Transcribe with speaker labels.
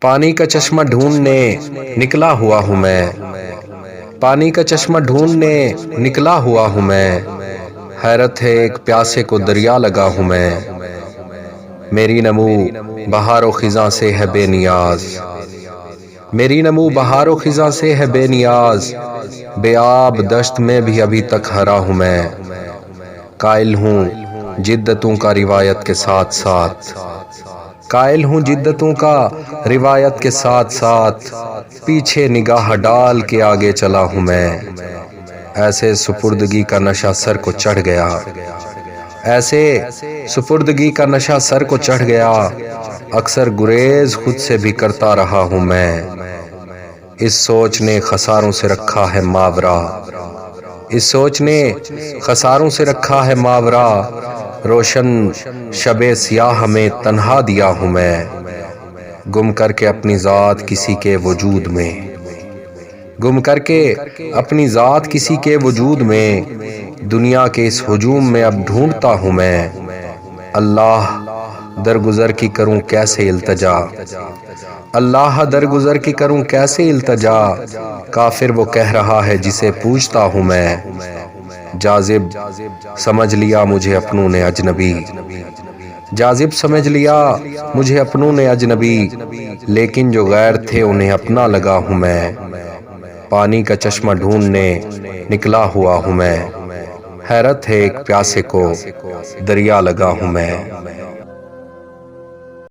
Speaker 1: پانی کا چشمہ ڈھونڈنے نکلا ہوا ہوں میں، پانی کا چشمہ ڈھونڈنے نکلا ہوا ہوں میں، حیرت ہے ایک پیاسے کو دریا لگا ہوں میں، میری نمو بہار و خزاں سے ہے بے نیاز، میری نمو بہار و خزاں سے ہے بے نیاز، بے آب دشت میں بھی ابھی تک ہرا ہوں میں، قائل ہوں جدتوں کا روایت کے ساتھ ساتھ، قائل ہوں جدتوں کا روایت کے ساتھ ساتھ، پیچھے نگاہ ڈال کے آگے چلا ہوں میں، ایسے سپردگی کا نشہ سر کو چڑھ گیا، ایسے سپردگی کا نشہ سر کو چڑھ گیا، اکثر گریز خود سے بھی کرتا رہا ہوں میں، اس سوچ نے خساروں سے رکھا ہے ماورا، اس سوچ نے خساروں سے رکھا ہے ماورا، روشن شب سیاہ میں تنہا دیا ہوں میں، گم کر کے اپنی ذات کسی کے وجود میں، گم کر کے اپنی ذات کسی کے وجود میں، دنیا کے اس ہجوم میں اب ڈھونڈتا ہوں میں، اللہ درگزر کی کروں کیسے التجا، اللہ درگزر کی کروں کیسے التجا، کافر وہ کہہ رہا ہے جسے پوچھتا ہوں میں، جاذب سمجھ لیا مجھے اپنوں نے اجنبی، جاذب سمجھ لیا مجھے اپنوں نے اجنبی، لیکن جو غیر تھے انہیں اپنا لگا ہوں میں، پانی کا چشمہ ڈھونڈنے نکلا ہوا ہوں میں، حیرت ہے ایک پیاسے کو دریا لگا ہوں میں۔